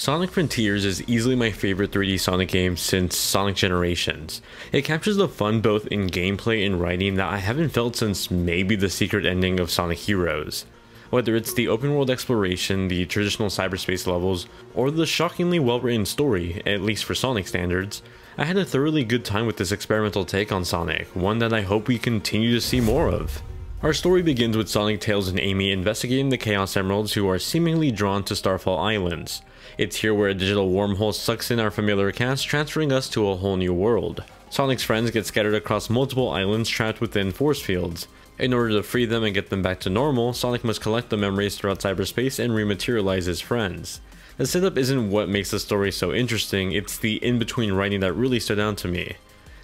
Sonic Frontiers is easily my favorite 3D Sonic game since Sonic Generations. It captures the fun both in gameplay and writing that I haven't felt since maybe the secret ending of Sonic Heroes. Whether it's the open world exploration, the traditional cyberspace levels, or the shockingly well written story, at least for Sonic standards, I had a thoroughly good time with this experimental take on Sonic, one that I hope we continue to see more of. Our story begins with Sonic, Tails, and Amy investigating the Chaos Emeralds who are seemingly drawn to Starfall Islands. It's here where a digital wormhole sucks in our familiar cast, transferring us to a whole new world. Sonic's friends get scattered across multiple islands trapped within force fields. In order to free them and get them back to normal, Sonic must collect the memories throughout cyberspace and rematerialize his friends. The setup isn't what makes the story so interesting, it's the in-between writing that really stood out to me.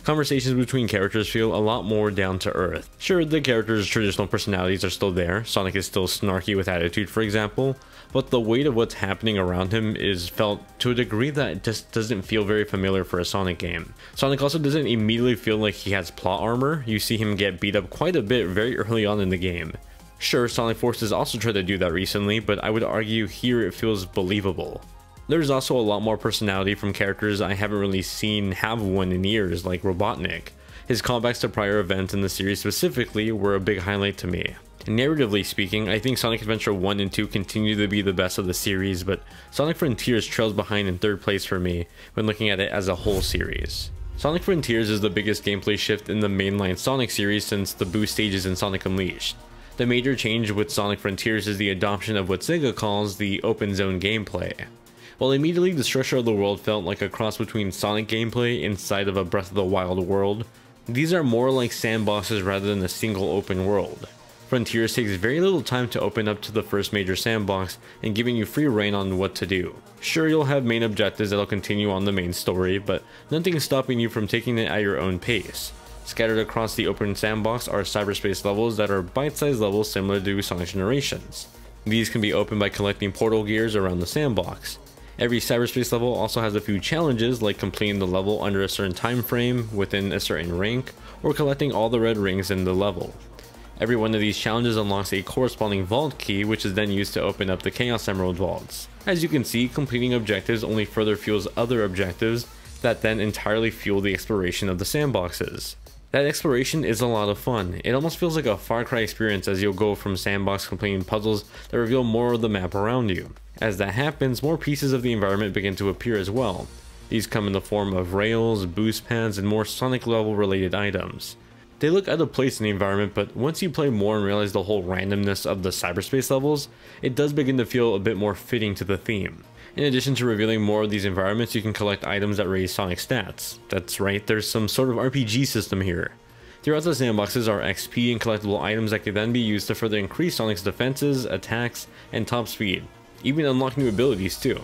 Conversations between characters feel a lot more down to earth. Sure, the characters' traditional personalities are still there, Sonic is still snarky with attitude for example, but the weight of what's happening around him is felt to a degree that just doesn't feel very familiar for a Sonic game. Sonic also doesn't immediately feel like he has plot armor, you see him get beat up quite a bit very early on in the game. Sure, Sonic Forces also tried to do that recently, but I would argue here it feels believable. There's also a lot more personality from characters I haven't really seen have one in years, like Robotnik. His callbacks to prior events in the series specifically were a big highlight to me. Narratively speaking, I think Sonic Adventure 1 and 2 continue to be the best of the series, but Sonic Frontiers trails behind in third place for me when looking at it as a whole series. Sonic Frontiers is the biggest gameplay shift in the mainline Sonic series since the boost stages in Sonic Unleashed. The major change with Sonic Frontiers is the adoption of what Sega calls the open zone gameplay. While immediately the structure of the world felt like a cross between Sonic gameplay inside of a Breath of the Wild world, these are more like sandboxes rather than a single open world. Frontiers takes very little time to open up to the first major sandbox and giving you free reign on what to do. Sure, you'll have main objectives that'll continue on the main story, but nothing is stopping you from taking it at your own pace. Scattered across the open sandbox are cyberspace levels that are bite-sized levels similar to Sonic Generations. These can be opened by collecting portal gears around the sandbox. Every cyberspace level also has a few challenges like completing the level under a certain time frame within a certain rank, or collecting all the red rings in the level. Every one of these challenges unlocks a corresponding vault key, which is then used to open up the Chaos Emerald vaults. As you can see, completing objectives only further fuels other objectives that then entirely fuel the exploration of the sandboxes. That exploration is a lot of fun. It almost feels like a Far Cry experience as you'll go from sandbox completing puzzles that reveal more of the map around you. As that happens, more pieces of the environment begin to appear as well. These come in the form of rails, boost pads, and more Sonic level related items. They look out of place in the environment, but once you play more and realize the whole randomness of the cyberspace levels, it does begin to feel a bit more fitting to the theme. In addition to revealing more of these environments, you can collect items that raise Sonic stats. That's right, there's some sort of RPG system here. Throughout the sandboxes are XP and collectible items that can then be used to further increase Sonic's defenses, attacks, and top speed. Even unlock new abilities too.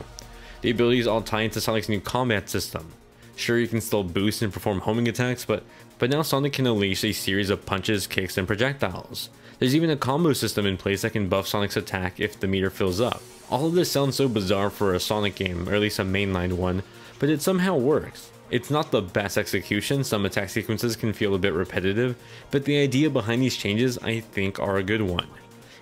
The abilities all tie into Sonic's new combat system. Sure, you can still boost and perform homing attacks, but now Sonic can unleash a series of punches, kicks, and projectiles. There's even a combo system in place that can buff Sonic's attack if the meter fills up. All of this sounds so bizarre for a Sonic game, or at least a mainline one, but it somehow works. It's not the best execution, some attack sequences can feel a bit repetitive, but the idea behind these changes I think are a good one.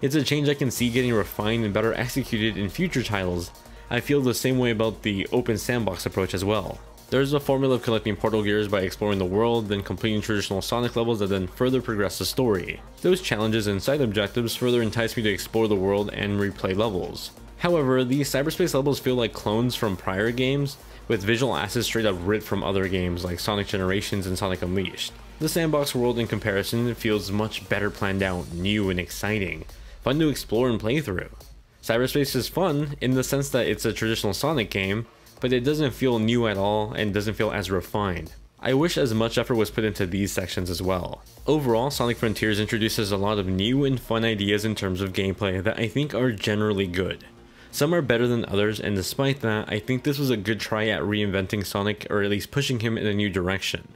It's a change I can see getting refined and better executed in future titles. I feel the same way about the open sandbox approach as well. There's a formula of collecting portal gears by exploring the world, then completing traditional Sonic levels that then further progress the story. Those challenges and side objectives further entice me to explore the world and replay levels. However, these cyberspace levels feel like clones from prior games, with visual assets straight up ripped from other games like Sonic Generations and Sonic Unleashed. The sandbox world in comparison feels much better planned out, new and exciting, fun to explore and play through. Cyberspace is fun in the sense that it's a traditional Sonic game, but it doesn't feel new at all and doesn't feel as refined. I wish as much effort was put into these sections as well. Overall, Sonic Frontiers introduces a lot of new and fun ideas in terms of gameplay that I think are generally good. Some are better than others, and despite that, I think this was a good try at reinventing Sonic, or at least pushing him in a new direction.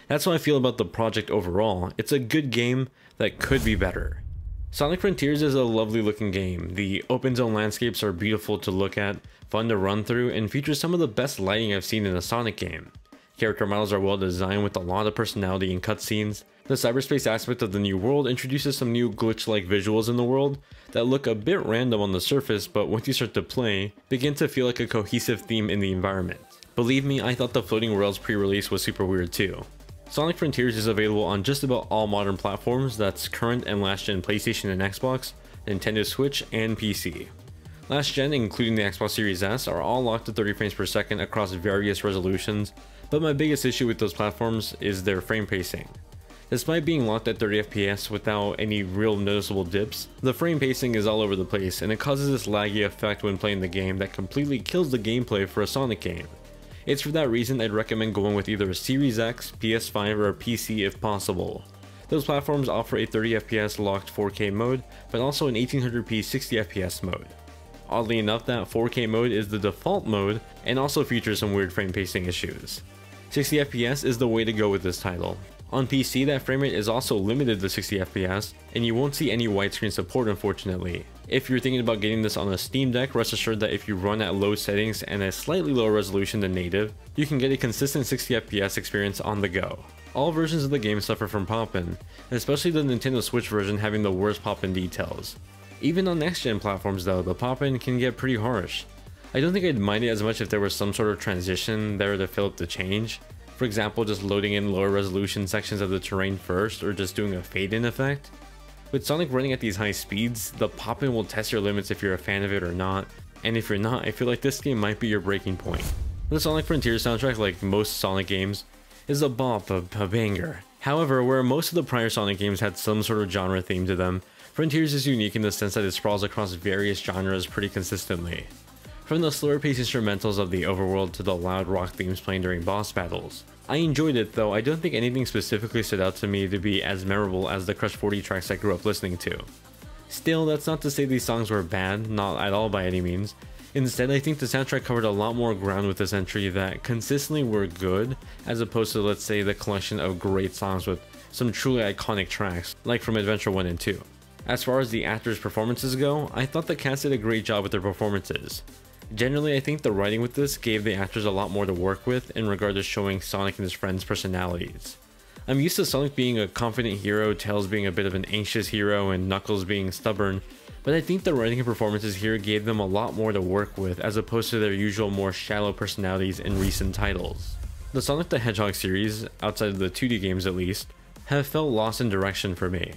That's how I feel about the project overall. It's a good game that could be better. Sonic Frontiers is a lovely looking game. The open zone landscapes are beautiful to look at, fun to run through, and features some of the best lighting I've seen in a Sonic game. Character models are well designed with a lot of personality in cutscenes. The cyberspace aspect of the new world introduces some new glitch-like visuals in the world that look a bit random on the surface, but once you start to play, begin to feel like a cohesive theme in the environment. Believe me, I thought the floating worlds pre-release was super weird too. Sonic Frontiers is available on just about all modern platforms, that's current and last gen PlayStation and Xbox, Nintendo Switch, and PC. Last gen, including the Xbox Series S, are all locked to 30 frames per second across various resolutions, but my biggest issue with those platforms is their frame pacing. Despite being locked at 30 FPS without any real noticeable dips, the frame pacing is all over the place and it causes this laggy effect when playing the game that completely kills the gameplay for a Sonic game. It's for that reason I'd recommend going with either a Series X, PS5, or a PC if possible. Those platforms offer a 30 FPS locked 4K mode, but also an 1800p 60 FPS mode. Oddly enough, that 4K mode is the default mode and also features some weird frame pacing issues. 60 FPS is the way to go with this title. On PC, that framerate is also limited to 60 FPS, and you won't see any widescreen support unfortunately. If you're thinking about getting this on a Steam Deck, rest assured that if you run at low settings and a slightly lower resolution than native, you can get a consistent 60 FPS experience on the go. All versions of the game suffer from pop-in, especially the Nintendo Switch version having the worst pop-in details. Even on next-gen platforms though, the pop-in can get pretty harsh. I don't think I'd mind it as much if there was some sort of transition there to fill up the change. For example, just loading in lower resolution sections of the terrain first, or just doing a fade-in effect. With Sonic running at these high speeds, the pop-in will test your limits if you're a fan of it or not, and if you're not, I feel like this game might be your breaking point. The Sonic Frontiers soundtrack, like most Sonic games, is a bop, a banger. However, where most of the prior Sonic games had some sort of genre theme to them, Frontiers is unique in the sense that it sprawls across various genres pretty consistently. From the slower paced instrumentals of the overworld to the loud rock themes playing during boss battles. I enjoyed it though, I don't think anything specifically stood out to me to be as memorable as the Crush 40 tracks I grew up listening to. Still, that's not to say these songs were bad, not at all by any means. Instead, I think the soundtrack covered a lot more ground with this entry that consistently were good, as opposed to, let's say, the collection of great songs with some truly iconic tracks, like from Adventure 1 and 2. As far as the actors' performances go, I thought the cast did a great job with their performances. Generally, I think the writing with this gave the actors a lot more to work with in regard to showing Sonic and his friends' personalities. I'm used to Sonic being a confident hero, Tails being a bit of an anxious hero, and Knuckles being stubborn, but I think the writing and performances here gave them a lot more to work with as opposed to their usual more shallow personalities in recent titles. The Sonic the Hedgehog series, outside of the 2D games at least, have felt lost in direction for me.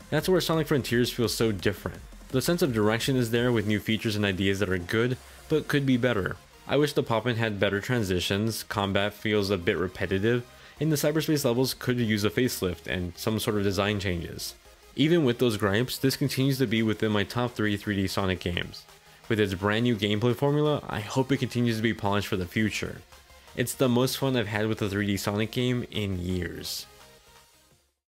That's where Sonic Frontiers feels so different. The sense of direction is there with new features and ideas that are good, but could be better. I wish the pop-in had better transitions, combat feels a bit repetitive, and the cyberspace levels could use a facelift and some sort of design changes. Even with those gripes, this continues to be within my top 3 3D Sonic games. With its brand new gameplay formula, I hope it continues to be polished for the future. It's the most fun I've had with a 3D Sonic game in years.